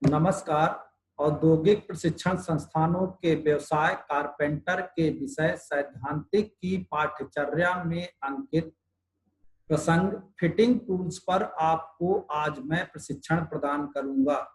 नमस्कार। औद्योगिक प्रशिक्षण संस्थानों के व्यवसाय कारपेंटर के विषय सैद्धांतिक की पाठ्यचर्या में अंकित प्रसंग फिटिंग टूल्स पर आपको आज मैं प्रशिक्षण प्रदान करूंगा।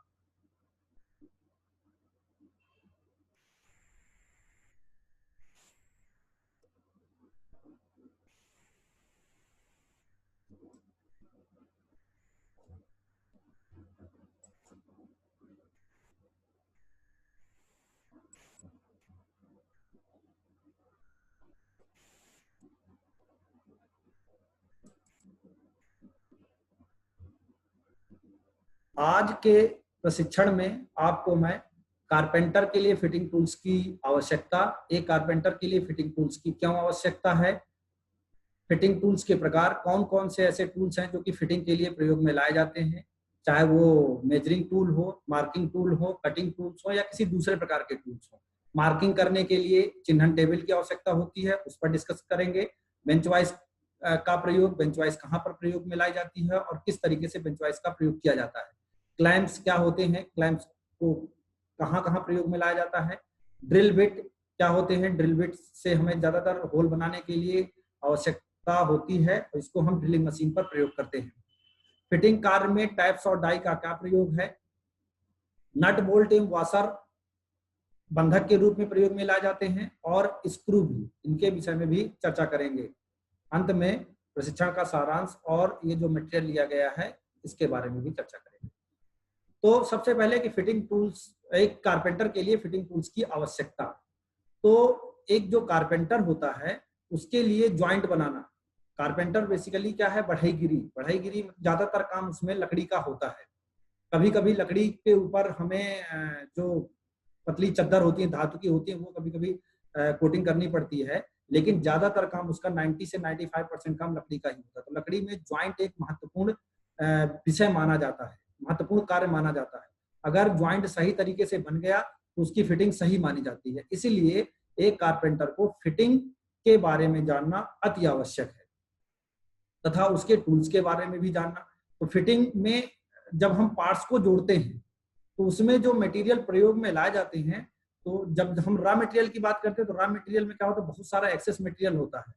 आज के प्रशिक्षण में आपको मैं कारपेंटर के लिए फिटिंग टूल्स की आवश्यकता, एक कारपेंटर के लिए फिटिंग टूल्स की क्यों आवश्यकता है, फिटिंग टूल्स के प्रकार, कौन कौन से ऐसे टूल्स हैं जो कि फिटिंग के लिए प्रयोग में लाए जाते हैं, चाहे वो मेजरिंग टूल हो, मार्किंग टूल हो, कटिंग टूल्स हो या किसी दूसरे प्रकार के टूल्स हो। मार्किंग करने के लिए चिन्हन टेबल की आवश्यकता होती है, उस पर डिस्कस करेंगे। बेंच वाइज का प्रयोग, बेंच वाइज कहाँ पर प्रयोग में लाई जाती है और किस तरीके से बेंच वाइज का प्रयोग किया जाता है। क्लैंप्स क्या होते हैं, क्लैंप्स को कहाँ कहाँ प्रयोग में लाया जाता है। ड्रिल बिट क्या होते हैं, ड्रिल बिट से हमें ज्यादातर होल बनाने के लिए आवश्यकता होती है और इसको हम ड्रिलिंग मशीन पर प्रयोग करते हैं। फिटिंग कार्य में टैप्स और डाई का क्या प्रयोग है। नट बोल्ट एवं वाशर बंधक के रूप में प्रयोग में लाए जाते हैं और स्क्रू भी, इनके विषय में भी चर्चा करेंगे। अंत में प्रशिक्षण का सारांश और ये जो मटेरियल लिया गया है इसके बारे में भी चर्चा करेंगे। तो सबसे पहले कि फिटिंग टूल्स, एक कारपेंटर के लिए फिटिंग टूल्स की आवश्यकता। तो एक जो कारपेंटर होता है उसके लिए जॉइंट बनाना, कारपेंटर बेसिकली क्या है, बढ़ईगिरी। बढ़ईगिरी ज्यादातर काम उसमें लकड़ी का होता है। कभी कभी लकड़ी के ऊपर हमें जो पतली चद्दर होती है, धातु की होती है, वो कभी कभी कोटिंग करनी पड़ती है, लेकिन ज्यादातर काम उसका 90 से 95% काम लकड़ी का ही होता है। तो लकड़ी में ज्वाइंट एक महत्वपूर्ण विषय माना जाता है, महत्वपूर्ण कार्य माना जाता है। अगर ज्वाइंट सही तरीके से बन गया तो उसकी फिटिंग सही मानी जाती है। इसीलिए एक कारपेंटर को फिटिंग के बारे में जानना अति आवश्यक है तथा उसके टूल्स के बारे में भी जानना। तो फिटिंग में जब हम पार्ट्स को जोड़ते हैं तो उसमें जो मटेरियल प्रयोग में लाए जाते हैं, तो जब हम रॉ मटेरियल की बात करते हैं तो रॉ मटेरियल में क्या होता है, बहुत सारा एक्सेस मटेरियल होता है।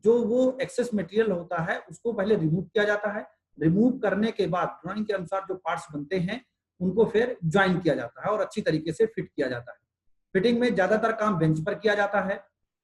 जो वो एक्सेस मटेरियल होता है उसको पहले रिमूव किया जाता है। रिमूव करने के बाद ड्राइंग के अनुसार जो पार्ट्स बनते हैं उनको फिर ज्वाइन किया जाता है और अच्छी तरीके से फिट किया जाता है। फिटिंग में ज्यादातर काम बेंच पर किया जाता है।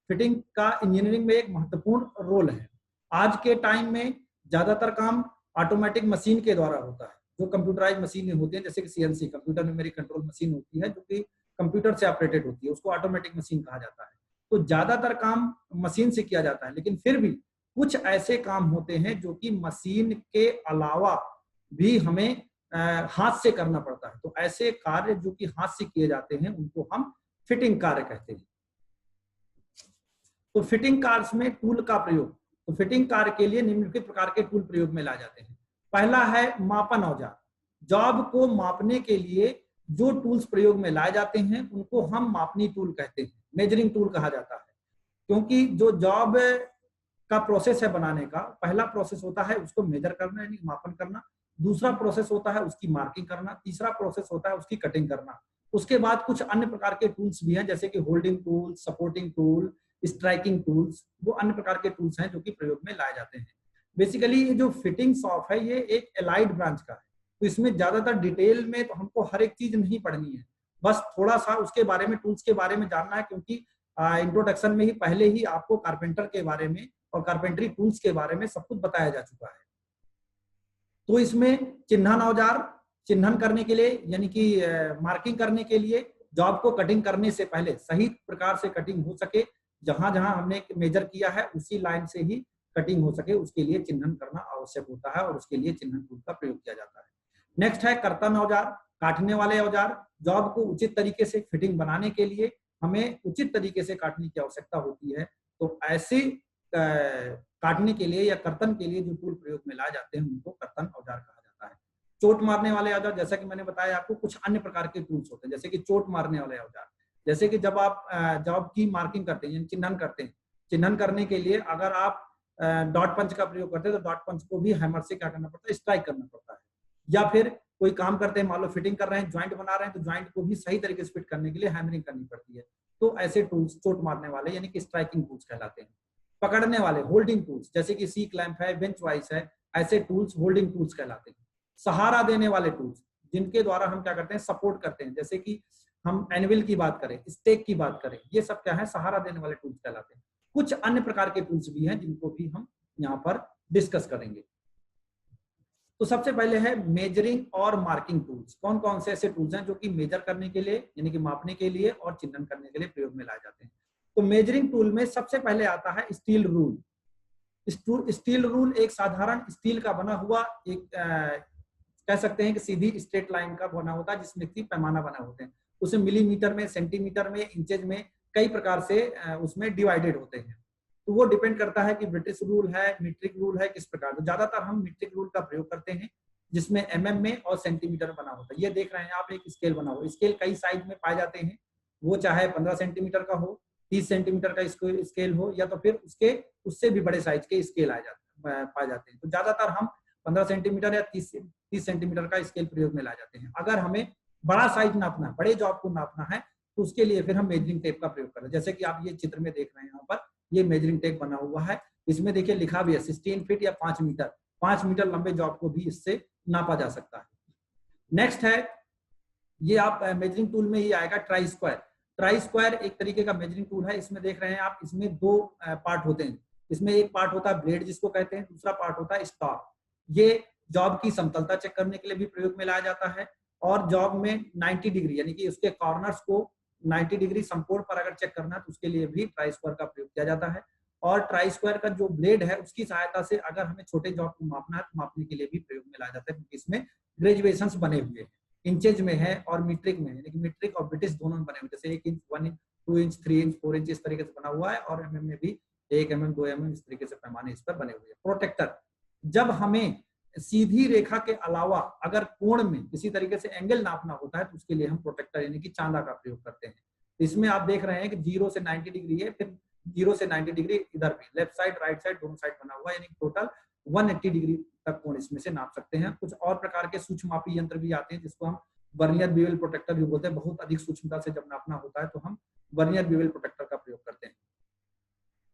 फिटिंग का इंजीनियरिंग में एक महत्वपूर्ण रोल है। आज के टाइम में ज्यादातर काम ऑटोमेटिक मशीन के द्वारा होता है, जो कंप्यूटराइज मशीनें होती हैं, जैसे कि CNC, computer numeric control machine होती है, जो कि कंप्यूटर से ऑपरेटेड होती है, उसको ऑटोमेटिक मशीन कहा जाता है। तो ज्यादातर काम मशीन से किया जाता है, लेकिन फिर भी कुछ ऐसे काम होते हैं जो कि मशीन के अलावा भी हमें हाथ से करना पड़ता है। तो ऐसे कार्य जो कि हाथ से किए जाते हैं उनको हम फिटिंग कार्य कहते हैं। तो फिटिंग कार्य में टूल का प्रयोग, तो फिटिंग कार्य के लिए निम्नलिखित प्रकार के टूल प्रयोग में लाए जाते हैं। पहला है मापन औजार। जॉब को मापने के लिए जो टूल्स प्रयोग में लाए जाते हैं उनको हम मापनी टूल कहते हैं, मेजरिंग टूल कहा जाता है। क्योंकि जो जॉब का प्रोसेस है बनाने का, पहला प्रोसेस होता है उसको मेजर करना यानी मापन करना, दूसरा प्रोसेस होता है उसकी मार्किंग करना, तीसरा प्रोसेस होता है उसकी कटिंग करना। उसके बाद कुछ अन्य प्रकार के टूल्स भी हैं, जैसे कि holding tool, supporting tool, striking tools, वो अन्य प्रकार के टूल्स हैं जो कि प्रयोग में लाए जाते हैं। बेसिकली ये जो फिटिंग शॉप है ये एक एलाइड ब्रांच का है, तो इसमें ज्यादातर डिटेल में तो हमको हर एक चीज नहीं पढ़नी है, बस थोड़ा सा उसके बारे में, टूल्स के बारे में जानना है। क्योंकि इंट्रोडक्शन में ही पहले ही आपको कारपेंटर के बारे में और कारपेंटरी टूल्स के बारे में सब कुछ बताया जा चुका है। तो इसमें चिन्हन औजार, चिन्हन करने के लिए यानी कि मार्किंग करने के लिए, जॉब को कटिंग करने से पहले सही प्रकार से कटिंग हो सके, जहां जहां हमने मेजर किया है उसी लाइन से ही कटिंग हो सके, उसके लिए चिन्हन करना आवश्यक होता है और उसके लिए चिन्हन टूल का प्रयोग किया जाता है। नेक्स्ट है कर्तन औजार, काटने वाले औजार। जॉब को उचित तरीके से फिटिंग बनाने के लिए हमें उचित तरीके से काटने की आवश्यकता होती है। तो ऐसे काटने के लिए या कर्तन के लिए जो टूल प्रयोग में लाए जाते हैं उनको कर्तन औजार कहा जाता है। चोट मारने वाले औजार, जैसा कि मैंने बताया आपको, कुछ अन्य प्रकार के टूल्स होते हैं, जैसे कि चोट मारने वाले औजार, जैसे कि जब आप जॉब की मार्किंग करते हैं, चिन्हन करते हैं, चिन्हन करने के लिए अगर आप डॉट पंच का प्रयोग करते हैं तो डॉट पंच को भी हैमर से क्या करना पड़ता है, स्ट्राइक करना पड़ता है। या फिर कोई काम करते हैं, मान लो फिटिंग कर रहे हैं, ज्वाइंट बना रहे हैं, तो ज्वाइंट को भी सही तरीके से फिट करने के लिए हैमरिंग करनी पड़ती है। तो ऐसे टूल्स चोट मारने वाले यानी कि स्ट्राइकिंग टूल्स कहलाते हैं। पकड़ने वाले होल्डिंग टूल्स, जैसे कि सी क्लैंप है, बेंच वाइस है, ऐसे टूल्स होल्डिंग टूल्स कहलाते हैं। सहारा देने वाले टूल्स, जिनके द्वारा हम क्या करते हैं, सपोर्ट करते हैं, जैसे कि हम एनविल की बात करें, स्टेक की बात करें, ये सब क्या है, सहारा देने वाले टूल्स कहलाते हैं। कुछ अन्य प्रकार के टूल्स भी हैं जिनको भी हम यहाँ पर डिस्कस करेंगे। तो सबसे पहले है मेजरिंग और मार्किंग टूल्स। कौन कौन से ऐसे टूल्स हैं जो कि मेजर करने के लिए यानी कि मापने के लिए और चिन्हन करने के लिए प्रयोग में लाए जाते हैं। तो मेजरिंग टूल में सबसे पहले आता है स्टील रूल। स्टील रूल एक साधारण स्टील का बना हुआ एक कह सकते हैं कि सीधी स्ट्रेट लाइन का बना होता है, जिसमें कि पैमाना बना होते हैं। उसे मिलीमीटर में, सेंटीमीटर में, इंचेज में कई प्रकार से उसमें डिवाइडेड होते हैं। तो वो डिपेंड करता है कि ब्रिटिश रूल है, मीट्रिक रूल है, किस प्रकार। तो ज्यादातर हम मीट्रिक रूल का प्रयोग करते हैं, जिसमें एमएम में और सेंटीमीटर बना होता है। ये देख रहे हैं आप, एक स्केल बना हुआ। स्केल कई साइज में पाए जाते हैं, वो चाहे 15 सेंटीमीटर का हो, 30 सेंटीमीटर का स्केल हो, या तो फिर उससे भी बड़े साइज के स्केल पाए जाते हैं। तो ज्यादातर हम 15 सेंटीमीटर या 30 सेंटीमीटर का स्केल प्रयोग में लाए जाते हैं। अगर हमें बड़ा साइज नापना है, बड़े जॉब को नापना है, तो उसके लिए फिर हम मेजरिंग टेप का प्रयोग करें। जैसे कि आप ये चित्र में देख रहे हैं, यहाँ पर ये मेजरिंग टेप बना हुआ है। इसमें देखिए लिखा भी है 16 फीट या 5 मीटर। 5 मीटर लंबे जॉब को भी इससे नापा जा सकता है। नेक्स्ट है, ये आप मेजरिंग टूल में ही आएगा ट्राई स्क्वायर। ट्राई स्क्वायर एक तरीके का मेजरिंग टूल है। इसमें देख रहे हैं आप, इसमें दो पार्ट होते हैं। इसमें एक पार्ट होता है ब्लेड जिसको कहते हैं, दूसरा पार्ट होता है स्टॉक। ये जॉब की समतलता चेक करने के लिए भी प्रयोग में लाया जाता है, और जॉब में 90 डिग्री यानी कि उसके कॉर्नर्स को 90 डिग्री समकोण पर अगर चेक करना है तो उसके लिए भी ट्राई स्क्वायर का प्रयोग किया जाता है। और ट्राई स्क्वायर का जो ब्लेड है उसकी सहायता से अगर हमें छोटे जॉब को मापना है तो मापने के लिए भी प्रयोग में लाया जाता है, क्योंकि इसमें ग्रेजुएशंस बने हुए हैं। इंचेज में है और मीट्रिक में है, लेकिन मीट्रिक और ब्रिटिश दोनों में बने हुए, जैसे 1 inch, 1 inch, 2 inch, 3 inch, 4 inch इस तरीके से बना हुआ है, और एमएम में भी 1 mm, 2 mm इस तरीके से पैमाने इस पर बने हुए हैं। प्रोटेक्टर, जब हमें सीधी रेखा के अलावा अगर कोण में किसी तरीके से एंगल नापना होता है तो उसके लिए हम प्रोटेक्टर यानी कि चांदा का प्रयोग करते हैं। इसमें आप देख रहे हैं कि 0 से 90 डिग्री है, फिर 0 से 90 डिग्री इधर भी, लेफ्ट साइड राइट साइड दोनों साइड बना हुआ है, यानी टोटल 180 डिग्री तक कोण इसमें से नाप सकते हैं। कुछ और प्रकार के सूक्ष्ममापी यंत्र भी आते हैं जिसको हम वर्नियर बीवेल प्रोटेक्टर भी बोलते हैं। बहुत अधिक सूक्ष्मता से जब नापना होता है तो हम वर्नियर बीवेल प्रोटेक्टर का प्रयोग करते हैं।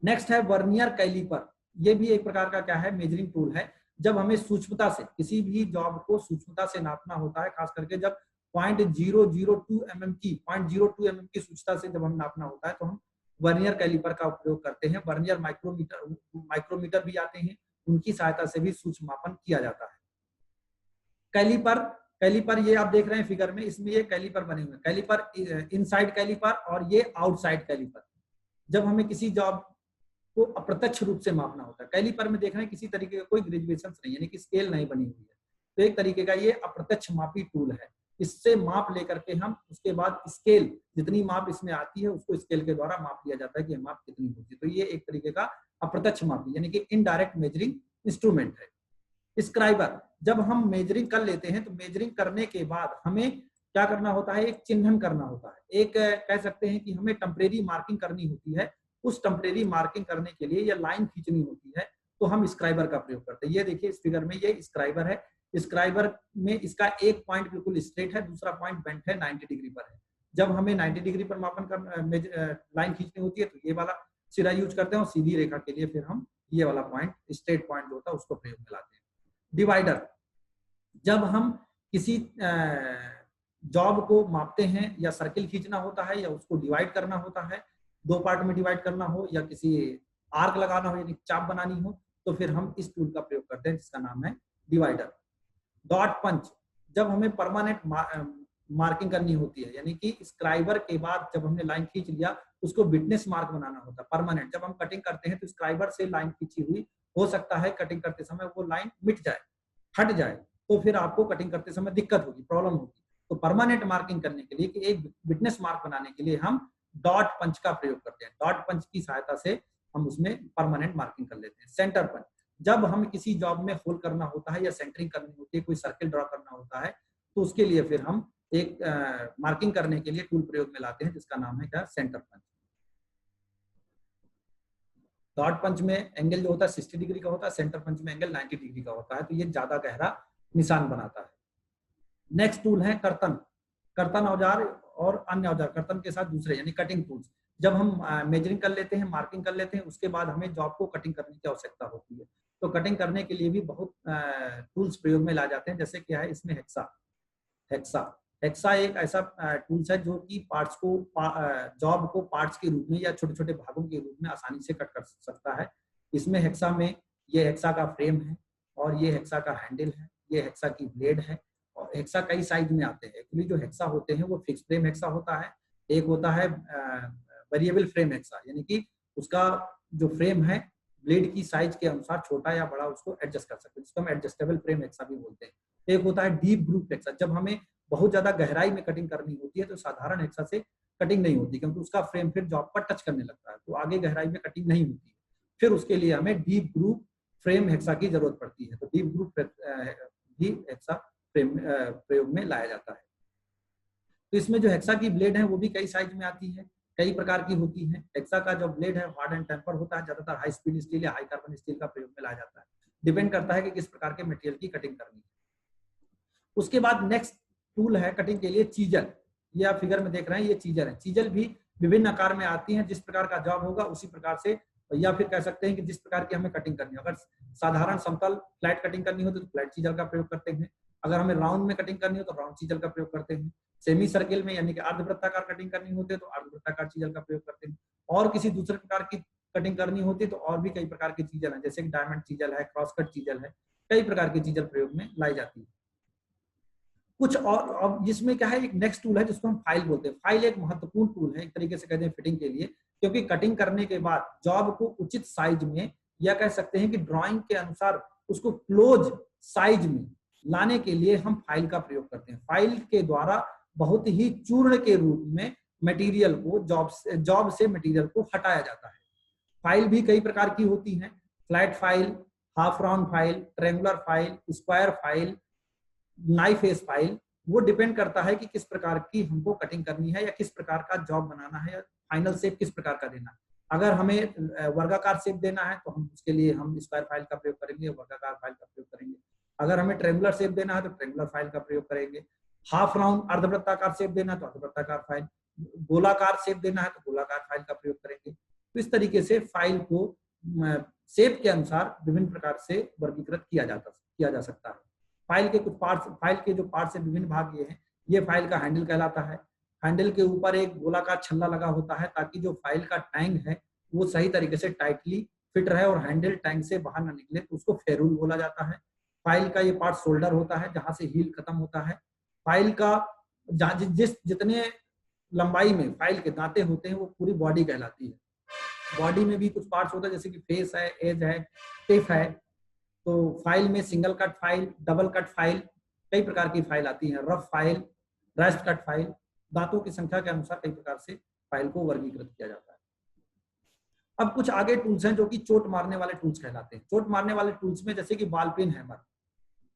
नेक्स्ट है वर्नियर कैलिपर। ये भी एक प्रकार का क्या है, मेजरिंग टूल है। जब हमें सूक्ष्मता से किसी भी जॉब को सूक्ष्मता से नापना होता है, खास करके जब 0.002 mm की सूक्ष्मता से जब हम नापना होता है तो हम वर्नियर कैलिपर का उपयोग करते हैं। वर्नियर माइक्रोमीटर भी आते हैं, उनकी सहायता से भी सूक्ष्म मापन किया जाता है। कैलिपर ये आप देख रहे हैं फिगर में, इसमें ये कैलिपर बने हुए हैं। कैलिपर इनसाइड कैलिपर और ये आउटसाइड कैलिपर। जब हमें किसी जॉब को अप्रत्यक्ष रूप से मापना होता है, कैलिपर में देख रहे हैं किसी तरीके का कोई ग्रेजुएशन नहीं, यानी कि स्केल नहीं बनी हुई है, तो एक तरीके का ये अप्रत्यक्ष मापी टूल है। इससे माप लेकर के हम उसके बाद स्केल, जितनी माप इसमें आती है उसको स्केल के द्वारा माप लिया जाता है कि माप कितनी होती है। तो ये एक तरीके का अप्रत्यक्ष मापी यानी कि इनडायरेक्ट मेजरिंग इंस्ट्रूमेंट है। स्क्राइबर, जब हम मेजरिंग कर लेते हैं तो मेजरिंग करने के बाद हमें क्या करना होता है, एक चिन्हन करना होता है। एक कह सकते हैं कि हमें टेम्परेरी मार्किंग करनी होती है। उस टेम्परेरी मार्किंग करने के लिए या लाइन खींचनी होती है तो हम स्क्राइबर का प्रयोग करते हैं। ये देखिए इस फिगर में ये स्क्राइबर है। स्क्राइबर में इसका एक पॉइंट बिल्कुल स्ट्रेट है, दूसरा पॉइंट बेंट है, 90 डिग्री पर है। जब हमें 90 डिग्री पर मापन कर लाइन खींचनी होती है तो ये वाला सिरा यूज करते हैं, और सीधी रेखा के लिए फिर हम ये वाला पॉइंट, स्ट्रेट पॉइंट जो होता है उसको प्रयोग में लाते हैं। डिवाइडर, जब हम किसी जॉब को मापते हैं या सर्किल खींचना होता है या उसको डिवाइड करना होता है, 2 पार्ट में डिवाइड करना हो या किसी आर्क लगाना हो यानी चाप बनानी हो, तो फिर हम इस टूल का प्रयोग करते हैं जिसका नाम है डिवाइडर। डॉट पंच, जब हमें परमानेंट मार्किंग करनी होती है, यानी कि स्क्राइबर के बाद जब हमने लाइन खींच लिया उसको विटनेस मार्क बनाना होता है परमानेंट। जब हम कटिंग करते हैं तो स्क्राइबर से लाइन खींची हुई हो सकता है कटिंग करते समय वो लाइन मिट जाए, हट जाए, तो फिर आपको कटिंग करते समय दिक्कत होगी, प्रॉब्लम होगी। तो परमानेंट मार्किंग करने के लिए कि एक विटनेस मार्क बनाने के लिए हम डॉट पंच का प्रयोग करते हैं। डॉट पंच की सहायता से हम उसमें परमानेंट मार्किंग कर लेते हैं। सेंटर पंच, जब हम किसी जॉब में होल करना होता है या सेंटरिंग करनी होती है, कोई सर्किल ड्रॉ करना होता है, तो उसके लिए फिर हम एक मार्किंग करने के लिए टूल प्रयोग में लाते हैं जिसका नाम है क्या, सेंटर पंच। डॉट पंच में एंगल जो होता है 60 डिग्री का होता है, सेंटर पंच में एंगल 90 डिग्री का होता है, तो ये ज्यादा गहरा निशान बनाता है। नेक्स्ट टूल है कर्तन। कर्तन औजार और अन्य औजार, कर्तन के साथ दूसरे यानी कटिंग टूल्स। जब हम मेजरिंग कर लेते हैं, मार्किंग कर लेते हैं, उसके बाद हमें जॉब को कटिंग करने की आवश्यकता होती है। तो कटिंग करने के लिए भी बहुत टूल्स प्रयोग में लाए जाते हैं। जैसे क्या है इसमें हेक्सा। हेक्सा हेक्सा एक ऐसा टूल्स है जो कि पार्ट्स को जॉब को पार्ट्स के रूप में या छोटे छोटे भागों के रूप में आसानी से कट कर सकता है। इसमें हेक्सा में ये हेक्सा का फ्रेम है और ये हेक्सा का हैंडल है, ये हेक्सा की ब्लेड है। और हेक्सा कई साइज में आते हैं। एक्चुअली जो हेक्सा होते हैं वो फिक्स फ्रेम हेक्सा होता है, एक होता है वेरिएबल फ्रेम हेक्सा, यानी कि उसका जो फ्रेम है ब्लेड की साइज के अनुसार छोटा या बड़ा उसको एडजस्ट कर सकते हैं, जिसको हम एडजस्टेबल फ्रेम हेक्सा भी बोलते हैं। एक होता है डीप ग्रूव हेक्सा। जब हमें बहुत ज्यादा गहराई में कटिंग करनी होती है तो साधारण हेक्सा से कटिंग नहीं होती, क्योंकि उसका फ्रेम फिर जॉब पर टच करने लगता है, तो आगे गहराई में कटिंग नहीं होती है। फिर उसके लिए हमें डीप ग्रूव फ्रेम हेक्सा की जरूरत पड़ती है। तो डीप ग्रूव भी हेक्सा फ्रेम प्रयोग में लाया जाता है। तो इसमें जो हेक्सा की ब्लेड है वो भी कई साइज में आती है, कई प्रकार की होती है। हेक्सा का जो ब्लेड है हार्ड एंड टेम्पर होता है, ज्यादातर हाई स्पीड स्टील या हाई कार्बन स्टील का प्रयोग में लाया जाता है। डिपेंड करता है कि किस प्रकार के मटेरियल की कटिंग करनी है। उसके बाद नेक्स्ट टूल है कटिंग के लिए चीजल। ये आप फिगर में देख रहे हैं, ये चीजल है। चीजल भी विभिन्न आकार में आती है, जिस प्रकार का जॉब होगा उसी प्रकार से, या फिर कह सकते हैं कि जिस प्रकार की हमें कटिंग करनी है। अगर साधारण समतल फ्लैट कटिंग करनी हो तो फ्लैट चीजल का प्रयोग करते हैं। अगर हमें राउंड में कटिंग करनी हो तो राउंड चीजल का प्रयोग करते हैं। सेमी सर्किल में यानी कि अर्धवृत्ताकार कटिंग करनी होती है तो अर्धवृत्ताकार चीजल का प्रयोग करते हैं। और किसी दूसरे प्रकार की कटिंग करनी होती है तो और भी कई प्रकार की चीजल है, जैसे कि डायमंड चीजल है, क्रॉस कट चीजल है, कई प्रकार की चीजल प्रयोग में लाई जाती है। कुछ और अब जिसमें क्या है, एक नेक्स्ट टूल है जिसको हम फाइल बोलते हैं। फाइल एक महत्वपूर्ण टूल है एक तरीके से कहते हैं फिटिंग के लिए, क्योंकि कटिंग करने के बाद जॉब को उचित साइज में, या कह सकते हैं कि ड्राइंग के अनुसार उसको क्लोज साइज में लाने के लिए हम फाइल का प्रयोग करते हैं। फाइल के द्वारा बहुत ही चूर्ण के रूप में मटेरियल को जॉब से मटेरियल को हटाया जाता है। फाइल भी कई प्रकार की होती हैं, flat file, half round file, triangular file, square file, knife edge file. वो डिपेंड करता है कि किस प्रकार की हमको कटिंग करनी है या किस प्रकार का जॉब बनाना है या फाइनल शेप किस प्रकार का देना है। अगर हमें वर्गाकार शेप देना है तो हम उसके लिए हम स्क्वायर फाइल का प्रयोग करेंगे, वर्गाकार फाइल का प्रयोग करेंगे। अगर हमें ट्रायंगुलर शेप देना है तो ट्रायंगुलर फाइल का प्रयोग करेंगे। हाफ राउंड अर्धवृत्ताकार शेप देना है तो अर्धवृत्ताकार फाइल, गोलाकार शेप देना है तो गोलाकार फाइल का प्रयोग करेंगे। तो इस तरीके से फाइल को शेप के अनुसार विभिन्न प्रकार से वर्गीकृत किया जा सकता है। फाइल के कुछ पार्ट्स, फाइल के जो पार्ट्स है विभिन्न भाग ये हैं। ये फाइल का हैंडल कहलाता है। हैंडल के ऊपर एक गोलाकार छल्ला लगा होता है ताकि जो फाइल का टैंग है वो सही तरीके से टाइटली फिट रहे और हैंडल टैंग से बाहर न निकले, तो उसको फेरूल बोला जाता है। फाइल का ये पार्ट शोल्डर होता है जहां से हील खत्म होता है। फाइल का जितने लंबाई में फाइल के दांते होते हैं वो पूरी बॉडी कहलाती है। बॉडी में भी कुछ पार्ट्स होता है जैसे कि फेस है, एज है, टिप है। तो फाइल में single cut file, double cut file, कई प्रकार की फाइल आती है, rough file, rest cut file. दांतों की संख्या के अनुसार कई प्रकार से फाइल को वर्गीकृत किया जाता है। अब कुछ आगे टूल्स हैं जो कि चोट मारने वाले टूल्स कहलाते हैं। चोट मारने वाले टूल्स में जैसे कि ball pin hammer,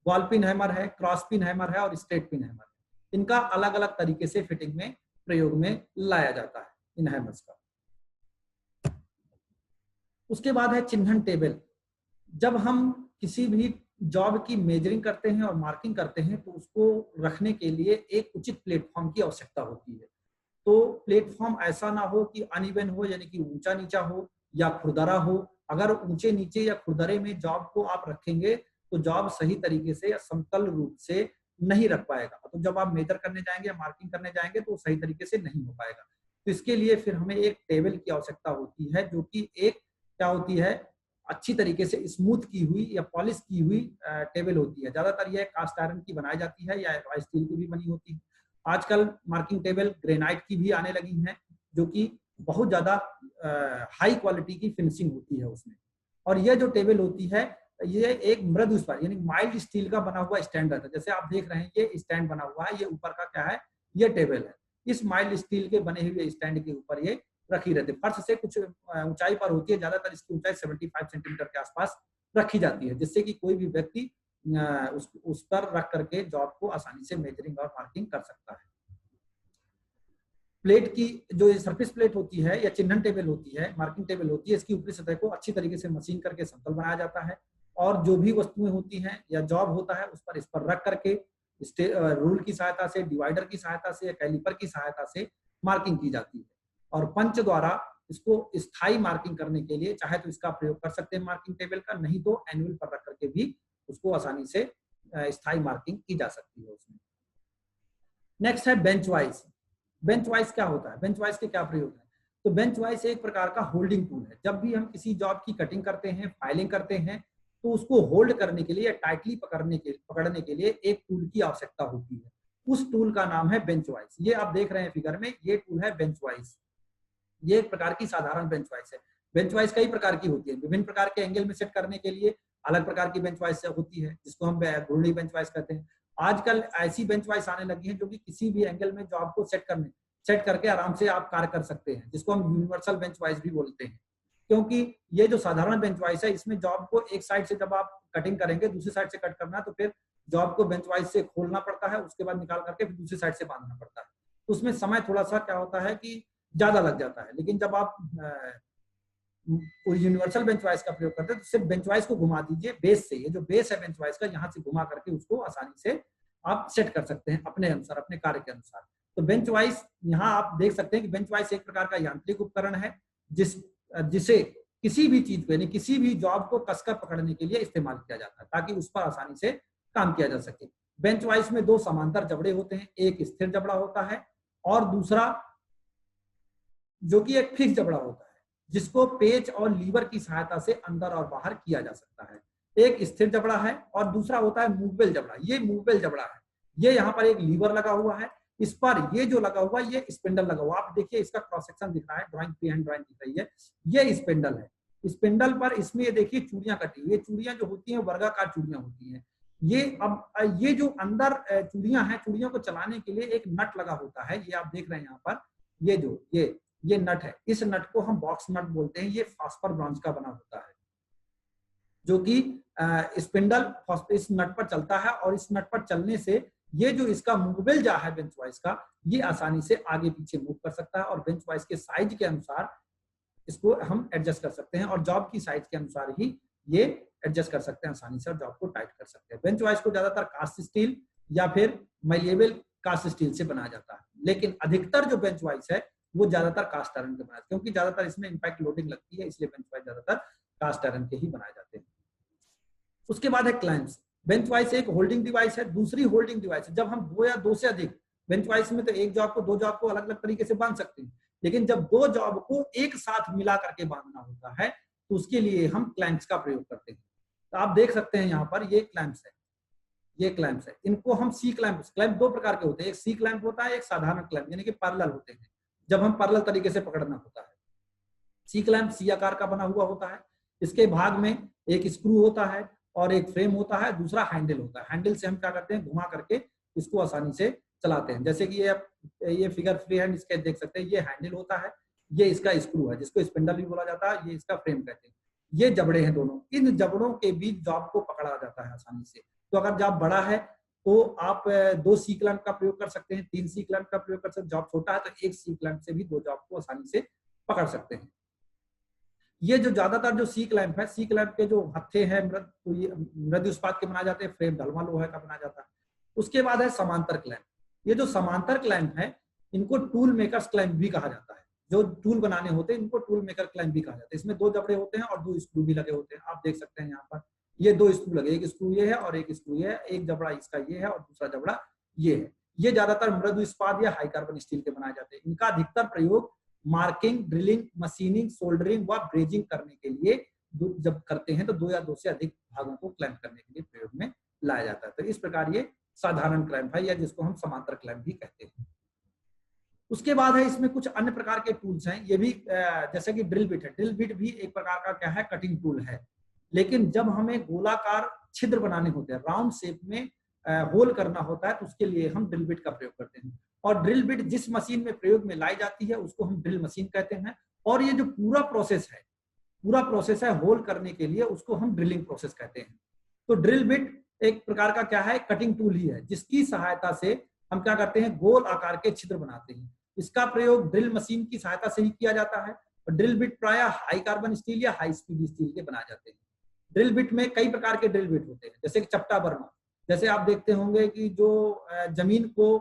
ball pin hammer है, क्रॉस पिन हैमर है और स्ट्रेट पिन हैमर है। इनका अलग अलग तरीके से फिटिंग में प्रयोग में लाया जाता है इन हैमर्स का। उसके बाद है चिन्हन टेबल। जब हम किसी भी जॉब की मेजरिंग करते हैं और मार्किंग करते हैं तो उसको रखने के लिए एक उचित प्लेटफॉर्म की आवश्यकता होती है। तो प्लेटफॉर्म ऐसा ना हो कि अनइवन हो, यानी कि ऊंचा नीचा हो या खुरदरा हो। अगर ऊंचे नीचे या खुरदरे में जॉब को आप रखेंगे तो जॉब सही तरीके से या समतल रूप से नहीं रख पाएगा। तो जब आप मेजर करने जाएंगे या मार्किंग करने जाएंगे तो सही तरीके से नहीं हो पाएगा। तो इसके लिए फिर हमें एक टेबल की आवश्यकता होती है, जो कि एक क्या होती है, अच्छी तरीके से स्मूथ की हुई या पॉलिश की हुई टेबल होती है। ज्यादातर यह कास्ट आयरन की बनाई जाती है या स्टील की भी बनी होती है। आजकल मार्किंग टेबल ग्रेनाइट की भी आने लगी हैं, जो कि बहुत ज्यादा हाई क्वालिटी की फिनिशिंग होती है उसमें। और यह जो टेबल होती है ये एक मृदु इस्पात यानी माइल्ड स्टील का बना हुआ स्टैंड रहता है। जैसे आप देख रहे हैं ये स्टैंड बना हुआ है, ये ऊपर का क्या है, ये टेबल है। इस माइल्ड स्टील के बने हुए स्टैंड के ऊपर ये रखी रहती है। फर्श से कुछ ऊंचाई पर होती है, ज्यादातर इसकी ऊंचाई 75 सेंटीमीटर के आसपास रखी जाती है, जिससे कि कोई भी व्यक्ति उस पर रख करके जॉब को आसानी से मेजरिंग और मार्किंग कर सकता है। प्लेट की जो सरफेस प्लेट होती है या चिन्हन टेबल होती है, मार्किंग टेबल होती है, इसकी ऊपरी सतह को अच्छी तरीके से मशीन करके समतल बनाया जाता है और जो भी वस्तुएं होती हैं या जॉब होता है उस पर इस पर रख करके रूल की सहायता से, डिवाइडर की सहायता से या कैलिपर की सहायता से मार्किंग की जाती है। और पंच द्वारा इसको स्थायी मार्किंग करने के लिए चाहे तो इसका प्रयोग कर सकते हैं मार्किंग टेबल का, नहीं तो एनुअल पर रख करके भी उसको आसानी से स्थायी मार्किंग की जा सकती है उसमें। नेक्स्ट है बेंच वाइज। बेंच वाइज क्या होता है, बेंच वाइज के क्या प्रयोग है? तो बेंच वाइज एक प्रकार का होल्डिंग टूल है। जब भी हम किसी जॉब की कटिंग करते हैं, फाइलिंग करते हैं, तो उसको होल्ड करने के लिए, टाइटली पकड़ने के लिए एक टूल की आवश्यकता होती है। उस टूल का नाम है बेंच वाइज। ये आप देख रहे हैं फिगर में, ये टूल है बेंच वाइज। ये एक प्रकार की साधारण बेंच वाइज है। बेंच वाइज कई प्रकार की होती है, विभिन्न प्रकार के एंगल में सेट करने के लिए अलग प्रकार की बेंच वाइज होती है, जिसको हम घूर्णी बेंच वाइज कहते हैं। आजकल ऐसी बेंच वाइज आने लगी है जो कि किसी भी एंगल में जॉब को सेट करके आराम से आप कार्य कर सकते हैं, जिसको हम यूनिवर्सल बेंच वाइज भी बोलते हैं। क्योंकि ये जो साधारण बेंच वाइज है, इसमें जॉब को एक साइड से जब आप कटिंग करेंगे, दूसरी साइड से कट करना है, तो फिर जॉब को बेंच वाइज से खोलना पड़ता है, उसके बाद निकाल करके फिर दूसरी साइड से बांधना पड़ता है। तो उसमें समय थोड़ा सा क्या होता है कि ज्यादा लग जाता है। लेकिन जब आप यूनिवर्सल बेंच वाइज का प्रयोग करते हैं तो सिर्फ बेंच वाइज को घुमा दीजिए बेस से, ये जो बेस है बेंच वाइज का, यहाँ से घुमा करके उसको आसानी से आप सेट कर सकते हैं अपने अनुसार, अपने कार्य के अनुसार। तो बेंच वाइज यहाँ आप देख सकते हैं कि बेंच वाइज एक प्रकार का यांत्रिक उपकरण है जिसे किसी भी चीज को, यानी किसी भी जॉब को कसकर पकड़ने के लिए इस्तेमाल किया जाता है, ताकि उस पर आसानी से काम किया जा सके। बेंच वाइज में दो समांतर जबड़े होते हैं, एक स्थिर जबड़ा होता है और दूसरा जो कि एक फिक्स जबड़ा होता है, जिसको पेच और लीवर की सहायता से अंदर और बाहर किया जा सकता है। एक स्थिर जबड़ा है और दूसरा होता है मूवेबल जबड़ा। ये मूवेबल जबड़ा है, ये यहाँ पर एक लीवर लगा हुआ है, इस पर ये जो लगा हुआ ये स्पिंडल लगा हुआ। आप देखिए इसका क्रॉस सेक्शन दिख रहा है, ड्राइंग फ्री हैंड ड्राइंग दिख रही है, ये स्पिंडल है। स्पिंडल पर इसमें ये देखिए चूड़ियां कटी हुई, ये चूड़ियां जो होती हैं वर्गाकार चूड़ियां होती हैं। ये अब ये जो अंदर चूड़ियां हैं, चूड़ियों को चलाने के लिए एक नट लगा होता है, ये आप देख रहे हैं यहाँ पर, ये जो ये नट है, इस नट को हम बॉक्स नट बोलते हैं। ये फास्फर ब्रॉन्ज का बना होता है, जो कि स्पिंडल इस नट पर चलता है, और इस नट पर चलने से ये जो इसका मूवेबल जा है बेंच वाइज का, ये आसानी से आगे पीछे मूव कर सकता है, और बेंच वाइज के साइज के अनुसार इसको हम एडजस्ट कर सकते हैं, और जॉब की साइज के अनुसार ही ये एडजस्ट कर सकते हैं आसानी से, और जॉब को टाइट कर सकते हैं। बेंच वाइज को ज्यादातर कास्ट स्टील या फिर मैलिएबल कास्ट स्टील से बनाया जाता है, लेकिन अधिकतर जो बेंच वाइज है वो ज्यादातर कास्ट आयरन के बनाए, क्योंकि ज्यादातर इसमें इंपैक्ट लोडिंग लगती है, इसलिए बेंच वाइज ज्यादातर कास्ट आयरन के ही बनाए जाते हैं। उसके बाद है क्लैंप्स। बेंच वाइज एक होल्डिंग डिवाइस है, दूसरी होल्डिंग डिवाइस है। जब हम दो या दो से अधिक, बेंच वाइज में तो एक जॉब को दो जॉब को अलग अलग तरीके से बांध सकते हैं, लेकिन जब दो जॉब को एक साथ मिला करके बांधना होता है तो उसके लिए हम क्लैंप्स का प्रयोग करते हैं। तो आप देख सकते हैं यहाँ पर ये क्लैंप्स है, ये क्लैंप्स है। इनको हम सी क्लैंप दो प्रकार के होते हैं, एक सी क्लैंप होता है, एक साधारण क्लैंप, यानी कि पैरेलल होते हैं, जब हम पैरेलल तरीके से पकड़ना होता है। सी क्लैंप सी आकार का बना हुआ होता है, इसके भाग में एक स्क्रू होता है और एक फ्रेम होता है, दूसरा हैंडल होता है। हैंडल से हम क्या करते हैं, घुमा करके इसको आसानी से चलाते हैं। जैसे कि ये फिगर फ्री हैंड स्केच देख सकते हैं, ये हैंडल होता है, ये इसका स्क्रू है जिसको स्पिंडल भी बोला जाता है, ये इसका फ्रेम कहते हैं। ये जबड़े हैं दोनों, इन जबड़ों के बीच जॉब को पकड़ा जाता है आसानी से। तो अगर जॉब बड़ा है तो आप 2 सी क्लैंप का प्रयोग कर सकते हैं, 3 सी क्लैंप का प्रयोग कर सकते हैं। जॉब छोटा है तो 1 सी क्लैंप से भी 2 जॉब को आसानी से पकड़ सकते हैं। ये जो ज्यादातर जो सी क्लैंप है, सी क्लैंप के जो हत्थे हैं मृद इस्पात के बनाए जाते हैं, फ्रेम ढलवा लोहे का बनाया जाता है। उसके बाद है समांतर क्लैंप। ये जो समांतर क्लैंप है इनको टूल मेकर्स क्लैंप भी कहा जाता है। जो टूल बनाने होते हैं इनको टूल मेकर क्लैंप भी कहा जाता है। इसमें 2 जबड़े होते हैं और 2 स्क्रू भी लगे होते हैं। आप देख सकते हैं यहाँ पर ये 2 स्क्रू लगे, एक स्क्रू ये है और एक स्क्रू ये है, एक जबड़ा इसका ये है और दूसरा जबड़ा ये है। ये ज्यादातर मृदु इस्पात या हाई कार्बन स्टील के बनाए जाते हैं। इनका अधिकतर प्रयोग मार्किंग, ड्रिलिंग, मशीनिंग, सोल्डरिंग व ब्रेजिंग करने के लिए जब करते हैं तो 2 या 2 से अधिक भागों को क्लैंप करने के लिए प्रयोग में लाया जाता है। तो इस प्रकार ये साधारण क्लैंप है, या जिसको हम समांतर क्लैंप भी कहते हैं। उसके बाद है इसमें कुछ अन्य प्रकार के टूल्स हैं, ये भी जैसे कि ड्रिल बिट है। ड्रिल बिट भी एक प्रकार का क्या है, कटिंग टूल है। लेकिन जब हमें गोलाकार छिद्र बनाने होते हैं, राउंड शेप में होल करना होता है, तो उसके लिए हम ड्रिल बिट का प्रयोग करते हैं। और ड्रिल बिट जिस मशीन में प्रयोग में लाई जाती है उसको हम ड्रिल मशीन कहते हैं। और ये जो पूरा प्रोसेस है होल करने के लिए, उसको हम ड्रिलिंग प्रोसेस कहते हैं। तो ड्रिल बिट एक प्रकार का क्या है, कटिंग टूल ही है, जिसकी सहायता से हम क्या करते हैं, गोल आकार के छिद्र बनाते हैं। इसका प्रयोग ड्रिल मशीन की सहायता से ही किया जाता है। और ड्रिल बिट प्रायः हाई कार्बन स्टील या हाई स्पीड स्टील के बनाए जाते हैं। ड्रिल बिट में कई प्रकार के ड्रिल बिट होते हैं, जैसे कि चपटा बर्मा। जैसे आप देखते होंगे कि जो जमीन को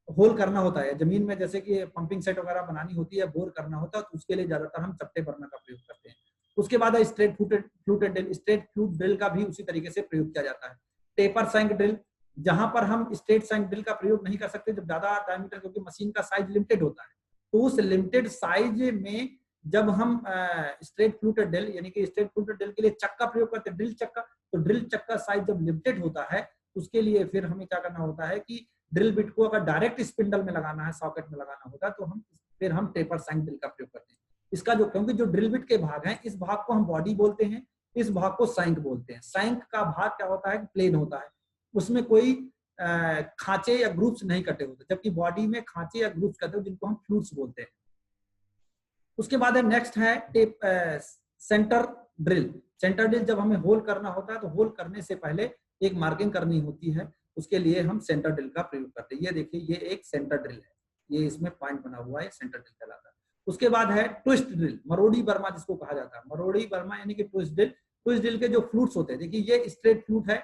होल करना होता है, जमीन में जैसे कि पंपिंग सेट वगैरह बनानी होती है, बोर करना होता है, तो उसके लिए ज्यादातर हम चपटे बर्नर का प्रयोग करते हैं। उसके बाद है straight fluted drill. Straight flute drill का भी उसी तरीके से प्रयोग किया जाता है। टेपर सैंक ड्रिल, जहां पर हम स्ट्रेट सैंक ड्रिल का प्रयोग नहीं कर सकते जब ज्यादा डायमीटर, क्योंकि मशीन का साइज लिमिटेड होता है, तो उस लिमिटेड साइज में जब हम स्ट्रेट फ्लूटेड ड्रिल यानी कि स्ट्रेट फ्लूटेड ड्रिल के लिए चक्का प्रयोग करते हैं, ड्रिल चक्का, तो ड्रिल चक्का साइज जब लिमिटेड होता है उसके लिए फिर हमें क्या करना होता है कि ड्रिल बिट को अगर डायरेक्ट स्पिंडल में लगाना है, सॉकेट में लगाना होता है, तो हम टेपर सैंक ड्रिल का प्रयोग करते हैं। इसका जो, क्योंकि जो ड्रिल बिट के भाग हैं, इस भाग को हम बॉडी बोलते हैं, इस भाग को सैंक बोलते हैं। सैंक का भाग क्या होता है, प्लेन होता है, उसमें कोई खांचे या ग्रुप्स नहीं कटे होते, जबकि बॉडी में खांचे या ग्रुप्स कटे होते, जिनको हम फ्लूट्स बोलते हैं। उसके बाद है नेक्स्ट है tape centre drill. Centre drill जब हमें होल करना होता है, तो होल करने से पहले एक मार्किंग करनी होती है, उसके लिए हम सेंटर ड्रिल का प्रयोग करते हैं। ये देखिए, ये एक सेंटर ड्रिल है, ये इसमें पॉइंट बना हुआ है, सेंटर ड्रिल कहलाता है। उसके बाद है ट्विस्ट ड्रिल, मरोड़ी बर्मा जिसको कहा जाता है, मरोड़ी बर्मा यानी कि ट्विस्ट ड्रिल। ट्विस्ट ड्रिल के जो फ्लूट्स होते हैं, देखिए ये स्ट्रेट फ्लूट है,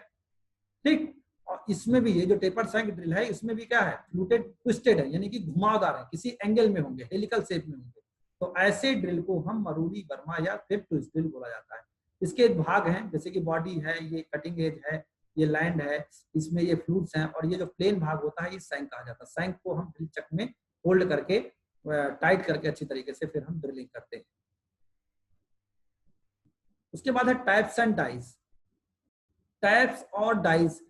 ठीक, और इसमें भी ये जो टेपर सैंक ड्रिल है, इसमें भी क्या है, फ्लूटेड ट्विस्टेड है, यानी कि घुमावदार है, किसी एंगल में होंगे, हेलिकल शेप में होंगे, तो ऐसे ड्रिल को हम मरोड़ी बर्मा या फिर ट्विस्ट ड्रिल बोला जाता है। इसके भाग हैं, जैसे कि बॉडी है, ये कटिंग एज है, ये लैंड है, इसमें ये फ्लूट्स हैं, और ये जो प्लेन भाग होता है ये सैंक कहा जाता है। सैंक को हम ड्रिल चक में होल्ड करके टाइट करके अच्छी तरीके से फिर हम ड्रिलिंग करते हैं। उसके बाद है टैप्स एंड डाइज। टैप्स और डाइज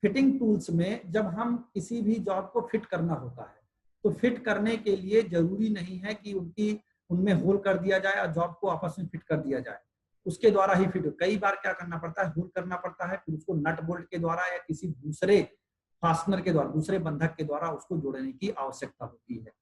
फिटिंग टूल्स में जब हम किसी भी जॉब को फिट करना होता है, तो फिट करने के लिए जरूरी नहीं है कि उनमें होल कर दिया जाए और जॉब को आपस में फिट कर दिया जाए, उसके द्वारा ही फिट हो। कई बार क्या करना पड़ता है, होल करना पड़ता है, फिर उसको नट बोल्ट के द्वारा या किसी दूसरे फास्टनर के द्वारा, दूसरे बंधक के द्वारा उसको जोड़ने की आवश्यकता होती है।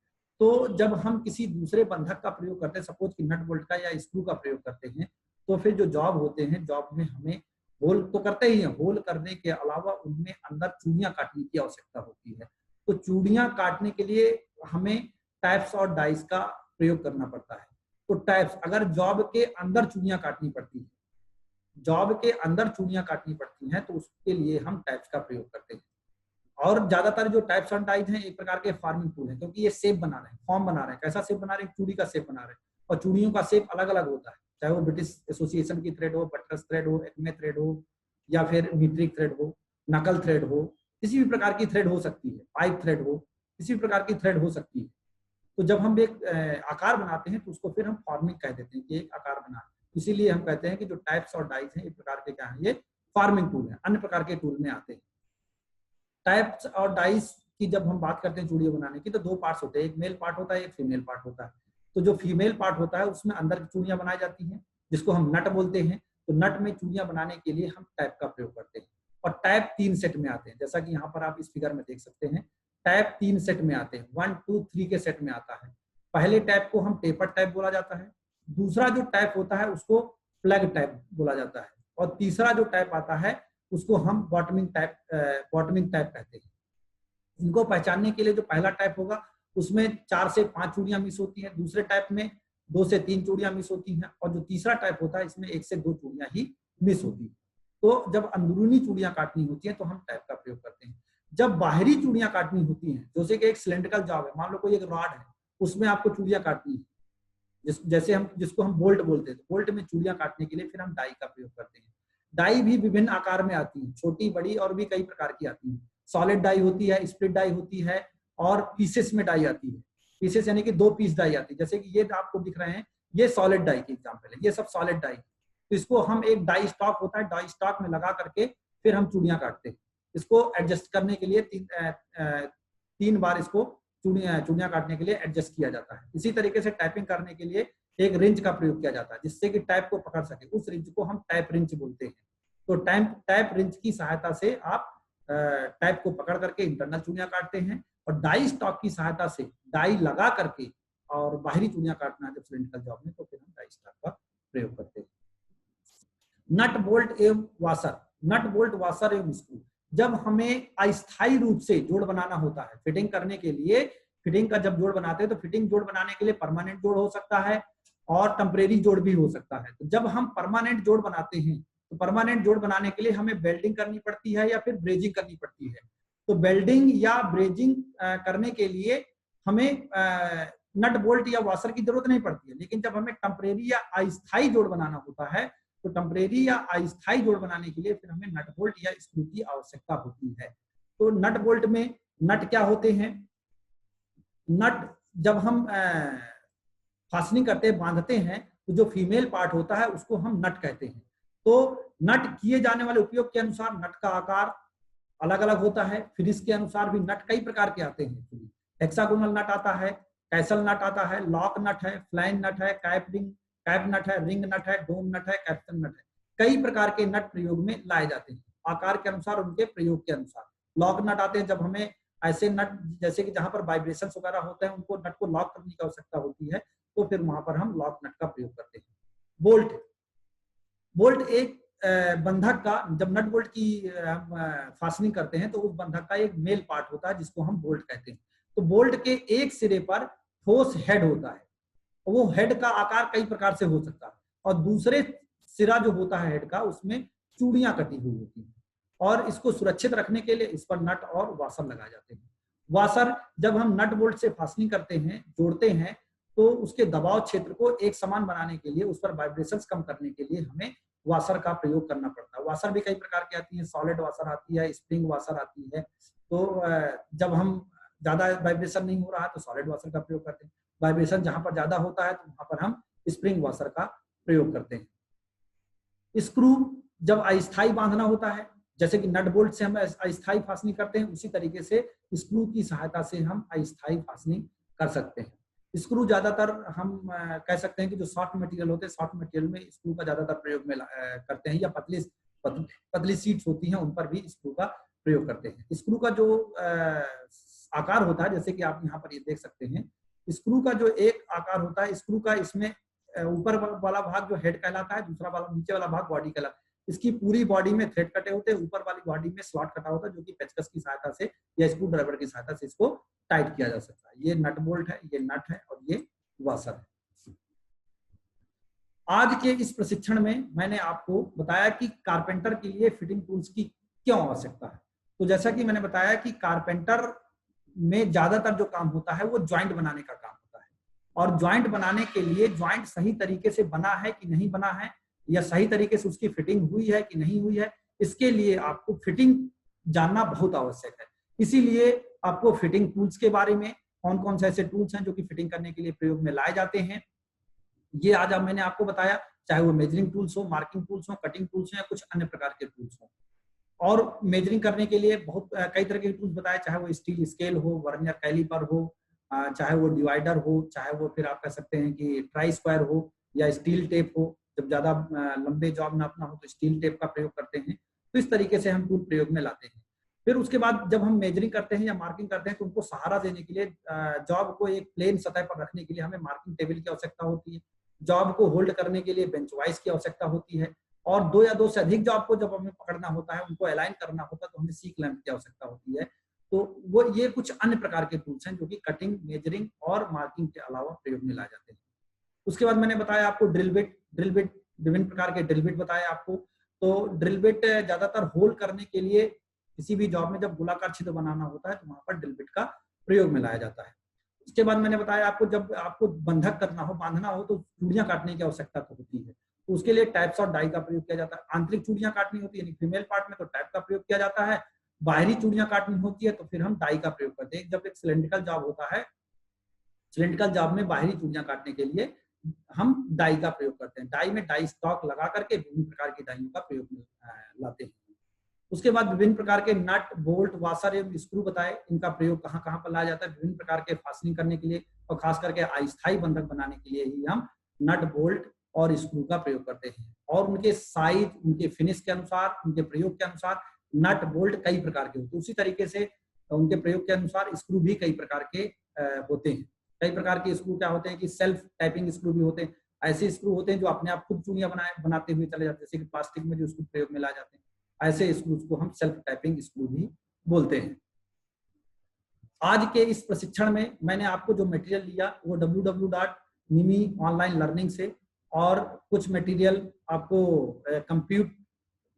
तो जब हम किसी दूसरे बंधक का प्रयोग करते हैं, सपोज कि नट बोल्ट का या स्क्रू का प्रयोग करते हैं, तो फिर जो जॉब होते हैं, जॉब में हमें होल तो करते ही हैं, होल करने के अलावा उनमें अंदर चूड़ियां काटने की आवश्यकता होती है। तो चूड़ियां काटने के लिए हमें टैप्स और डाइस का प्रयोग करना पड़ता है। तो टैप्स, अगर जॉब के अंदर चूड़ियां काटनी पड़ती है, जॉब के अंदर चूड़ियां काटनी पड़ती हैं, तो उसके लिए हम टैप्स का प्रयोग करते हैं। और ज्यादातर जो टाइप्स एंड डाइज हैं, एक प्रकार के फार्मिंग टूल हैं, क्योंकि ये शेप बना रहे हैं, फॉर्म बना रहे हैं। कैसा शेप बना रहे हैं, चूड़ी का शेप बना रहे हैं, और चूड़ियों का शेप अलग अलग होता है, चाहे वो ब्रिटिश एसोसिएशन की थ्रेड हो, बटरस थ्रेड हो, एक्मे थ्रेड हो, या फिर मीट्रिक थ्रेड हो, नकल थ्रेड हो, किसी भी प्रकार की थ्रेड हो सकती है, पाइप थ्रेड हो, किसी भी प्रकार की थ्रेड हो सकती है। तो जब हम एक आकार बनाते हैं, तो उसको फिर हम फार्मिंग कह देते हैं कि एक आकार बना। इसीलिए हम कहते हैं कि जो टाइप्स और डाइज हैं, एक प्रकार के क्या है, ये फार्मिंग टूल है, अन्य प्रकार के टूल में आते हैं। टाइप्स और डाइस की जब हम बात करते हैं चूड़ियां बनाने की, तो दो पार्ट्स होते हैं, एक मेल पार्ट होता है, एक फीमेल पार्ट होता है। तो जो फीमेल पार्ट होता है उसमें अंदर की चूड़ियां बनाई जाती हैं, जिसको हम नट बोलते हैं। तो नट में चूड़ियां बनाने के लिए हम टैप का प्रयोग करते हैं, और टैप 3 सेट में आते हैं, जैसा कि यहाँ पर आप इस फिगर में देख सकते हैं। टैप 3 सेट में आते हैं, 1 2 3 के सेट में आता है। पहले टैप को हम टेपर टैप बोला जाता है, दूसरा जो टैप होता है उसको प्लग टैप बोला जाता है, और तीसरा जो टैप आता है उसको हम बॉटमिंग टैप कहते हैं। इनको पहचानने के लिए जो पहला टैप होगा उसमें 4 से 5 चूड़ियां मिस होती हैं, दूसरे टैप में 2 से 3 चूड़ियां मिस होती हैं, और जो तीसरा टैप होता है इसमें 1 से 2 चूड़ियां ही मिस होती हैं। तो जब अंदरूनी चूड़ियां काटनी होती हैं तो हम टैप का प्रयोग करते हैं। जब बाहरी चूड़ियां काटनी होती हैं, जैसे कि एक सिलेंड्रिकल जॉब है, मान लो कोई एक रॉड है, उसमें आपको चूड़ियां काटनी है, जैसे जिसको हम बोल्ट बोलते हैं, तो बोल्ट में चूड़ियां काटने के लिए फिर हम डाई का प्रयोग करते हैं। डाई भी विभिन्न आकार में आती है, छोटी बड़ी और भी कई प्रकार की आती है। सॉलिड डाई होती है, स्प्लिट डाई होती है, और पीसेस में डाई आती है। पीसेस यानी कि 2 पीस डाई आती है, जैसे कि ये आपको दिख रहे हैं, ये सॉलिड डाई की एग्जांपल है, ये सब सॉलिड डाई। तो इसको हम एक डाई स्टॉक होता है, डाई स्टॉक में लगा करके फिर हम चूड़ियां काटते हैं। इसको एडजस्ट करने के लिए 3 बार इसको चूड़ियां काटने के लिए एडजस्ट किया जाता है। इसी तरीके से टाइपिंग करने के लिए एक रिंच का प्रयोग किया जाता है, जिससे कि टाइप को पकड़ सके, उस रिंच को हम टाइप रिंच बोलते हैं। तो टाइप रिंच की सहायता से आप टाइप को पकड़ करके इंटरनल चूड़ियां काटते हैं, और डाई स्टॉक की सहायता से डाई लगा करके और बाहरी चूड़ियां काटना है जब सिलेंड्रिकल जॉब में, तो फिर हम डाई स्टॉक का प्रयोग करते हैं। नट बोल्ट एवं वाशर, नट बोल्ट वाशर एवं स्क्रू, जब हमें अस्थायी रूप से जोड़ बनाना होता है फिटिंग करने के लिए, फिटिंग का जब जोड़ बनाते हैं तो फिटिंग जोड़ बनाने के लिए परमानेंट जोड़ हो सकता है और टेम्परेरी जोड़ भी हो सकता है। तो जब हम परमानेंट जोड़ बनाते हैं तो परमानेंट जोड़ बनाने के लिए हमें वेल्डिंग करनी पड़ती है या फिर ब्रेजिंग करनी पड़ती है। तो वेल्डिंग या ब्रेजिंग करने के लिए हमें नट बोल्ट या वॉशर की जरूरत नहीं पड़ती है, लेकिन जब हमें टेम्परेरी या अस्थायी जोड़ बनाना होता है तो टेम्परेरी या अस्थायी जोड़ बनाने के लिए फिर हमें नट बोल्ट या स्क्रू की आवश्यकता होती है। तो नट बोल्ट में नट क्या होते हैं? नट जब हम फास्टनिंग करते हैं, बांधते हैं, तो जो फीमेल पार्ट होता है उसको हम नट कहते हैं। तो नट किए जाने वाले उपयोग के अनुसार नट का आकार अलग अलग होता है। फिनिश के अनुसार भी नट कई प्रकार के आते हैं। हेक्सागोनल नट आता है, कैसल नट आता है, लॉक नट है, फ्लाइन नट है, कैप नट है, रिंग नट है, डोम नट है, कैप्टन नट है। कई प्रकार के नट प्रयोग में लाए जाते हैं आकार के अनुसार, उनके प्रयोग के अनुसार। लॉक नट आते हैं जब हमें ऐसे नट जैसे कि जहां पर वाइब्रेशन वगैरह होते हैं उनको नट को लॉक करने की आवश्यकता होती है, तो फिर वहां पर हम लॉक नट का प्रयोग करते हैं। बोल्ट, बोल्ट एक बंधक का, जब नट बोल्ट की हम फास्टनिंग करते हैं तो उस बंधक का एक मेल पार्ट होता है जिसको हम बोल्ट कहते हैं। तो बोल्ट के एक सिरे पर ठोस हेड होता है, वो हेड का आकार कई प्रकार से हो सकता है, और दूसरे सिरा जो होता है हेड का उसमें चूड़ियां कटी हुई होती हैं, और इसको सुरक्षित रखने के लिए इस पर नट और वाशर लगाए जाते हैं। वाशर जब हम नट बोल्ट से फास्टनिंग करते हैं, जोड़ते हैं, तो उसके दबाव क्षेत्र को एक समान बनाने के लिए, उस पर वाइब्रेशंस कम करने के लिए हमें वाशर का प्रयोग करना पड़ता है। वाशर भी कई प्रकार की आती है, सॉलिड वाशर आती है, स्प्रिंग वाशर आती है। तो जब हम ज्यादा वाइब्रेशन नहीं हो रहा है तो सॉलिड वाशर का प्रयोग करते हैं, वाइब्रेशन जहां पर ज्यादा होता है तो वहां पर हम स्प्रिंग वाशर का प्रयोग करते हैं। स्क्रू जब अस्थायी बांधना होता है, जैसे कि नट बोल्ट से हम अस्थायी फास्टनिंग करते हैं, उसी तरीके से स्क्रू की सहायता से हम अस्थायी फास्टनिंग कर सकते हैं। स्क्रू ज्यादातर हम कह सकते हैं कि जो सॉफ्ट मटेरियल होते हैं, सॉफ्ट मटेरियल में स्क्रू का ज्यादातर प्रयोग में करते हैं, या पतली सीट्स होती हैं उन पर भी स्क्रू का प्रयोग करते हैं। स्क्रू का जो आकार होता है, जैसे कि आप यहाँ पर ये देख सकते हैं, स्क्रू का जो एक आकार होता है, स्क्रू का इसमें ऊपर वाला भाग जो हेड कहलाता है, दूसरा वाला नीचे वाला भाग बॉडी कहलाता है। इसकी पूरी बॉडी में थ्रेड कटे होते हैं, ऊपर वाली बॉडी में स्लॉट कटा होता है, जो कि पेचकस की सहायता से या स्क्रू ड्राइवर की सहायता से इसको टाइट किया जा सकता है। ये नट बोल्ट है, ये नट है और ये वाशर है। आज के इस प्रशिक्षण में मैंने आपको बताया कि कारपेंटर के लिए फिटिंग टूल्स की क्यों आवश्यकता है। तो जैसा कि मैंने बताया कि कारपेंटर में ज्यादातर जो काम होता है वो ज्वाइंट बनाने का काम होता है, और ज्वाइंट बनाने के लिए ज्वाइंट सही तरीके से बना है कि नहीं बना है, या सही तरीके से उसकी फिटिंग हुई है कि नहीं हुई है, इसके लिए आपको फिटिंग जानना बहुत आवश्यक है। इसीलिए आपको फिटिंग टूल्स के बारे में, कौन कौन से ऐसे टूल्स हैं जो कि फिटिंग करने के लिए प्रयोग में लाए जाते हैं, ये आज मैंने आपको बताया। चाहे वो मेजरिंग टूल्स हो, मार्किंग टूल्स हो, कटिंग टूल्स हो, या कुछ अन्य प्रकार के टूल्स हो। और मेजरिंग करने के लिए बहुत कई तरह के टूल्स बताए, चाहे वो स्टील स्केल हो, वर्नियर कैलिपर हो, चाहे वो डिवाइडर हो, चाहे वो फिर आप कह सकते हैं कि ट्राई स्क्वायर हो, या स्टील टेप हो। जब ज्यादा लंबे जॉब नापना हो तो स्टील टेप का प्रयोग करते हैं। तो इस तरीके से हम टूल प्रयोग में लाते हैं। फिर उसके बाद जब हम मेजरिंग करते हैं या मार्किंग करते हैं तो उनको सहारा देने के लिए, जॉब को एक प्लेन सतह पर रखने के लिए हमें मार्किंग टेबल की आवश्यकता होती है। जॉब को होल्ड करने के लिए बेंच वाइज की आवश्यकता होती है, और दो या दो से अधिक जॉब को जब हमें पकड़ना होता है, उनको अलाइन करना होता है, तो हमें सी क्लैंप की आवश्यकता होती है। तो वो ये कुछ अन्य प्रकार के टूल्स हैं जो कि कटिंग, मेजरिंग और मार्किंग के अलावा प्रयोग में लाए जाते हैं। उसके बाद मैंने बताया आपको ड्रिल बिट, विभिन्न प्रकार के ड्रिल बिट बताए आपको। तो ड्रिल बिट ज्यादातर होल करने के लिए, किसी भी जॉब में जब गोलाकार छिद्र बनाना होता है तो वहां पर ड्रिल बिट का प्रयोग में लाया जाता है। उसके बाद मैंने बताया आपको, जब आपको बंधक करना हो, बांधना हो, तो चूड़ियां काटने की आवश्यकता तो होती है, तो उसके लिए टाइप्स ऑफ डाई का प्रयोग किया जाता है। आंतरिक चूड़ियां काटनी होती है फीमेल पार्ट में तो टाइप का प्रयोग किया जाता है, बाहरी चूड़ियां काटनी होती है तो फिर हम डाई का प्रयोग करते हैं। जब एक सिलेंड्रिकल जॉब होता है, सिलेंड्रिकल जॉब में बाहरी चूड़ियां काटने के लिए हम डाई का प्रयोग करते हैं। डाई में डाई स्टॉक लगा करके विभिन्न प्रकार की डाइयों का प्रयोग में लाते हैं। उसके बाद विभिन्न प्रकार के नट, बोल्ट, वाशर एवं स्क्रू बताए, इनका प्रयोग कहाँ कहाँ पर लाया जाता है विभिन्न प्रकार के फास्टनिंग करने के लिए, और खास करके अस्थायी बंधक बनाने के लिए ही हम नट, बोल्ट और स्क्रू का प्रयोग करते हैं। और उनके साइज, उनके फिनिश के अनुसार, उनके प्रयोग के अनुसार नट, बोल्ट कई प्रकार के होते हैं, उसी तरीके से उनके प्रयोग के अनुसार स्क्रू भी कई प्रकार के होते हैं। कई प्रकार के स्क्रू क्या होते हैं कि सेल्फ टाइपिंग स्क्रू भी होते हैं। ऐसे स्क्रू होते हैं जो अपने आप खुद चूड़ियां बनाते हुए चले जाते हैं, जैसे कि प्लास्टिक में जो स्क्रू प्रयोग में लाए जाते हैं, ऐसे स्क्रूज को हम सेल्फ टाइपिंग स्क्रू भी बोलते हैं। आज के इस प्रशिक्षण में मैंने आपको जो मटेरियल लिया वो www.mimi ऑनलाइन लर्निंग से, और कुछ मटेरियल आपको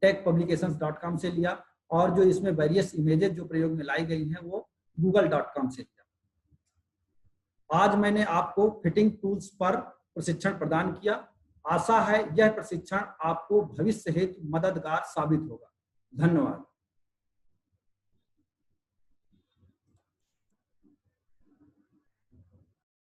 techpublications.com से लिया, और जो इसमें वेरियस इमेजेस जो प्रयोग में लाई गई हैं वो google.com से लिया। आज मैंने आपको फिटिंग टूल्स पर प्रशिक्षण प्रदान किया। आशा है यह प्रशिक्षण आपको भविष्य हेतु मददगार साबित होगा। धन्यवाद।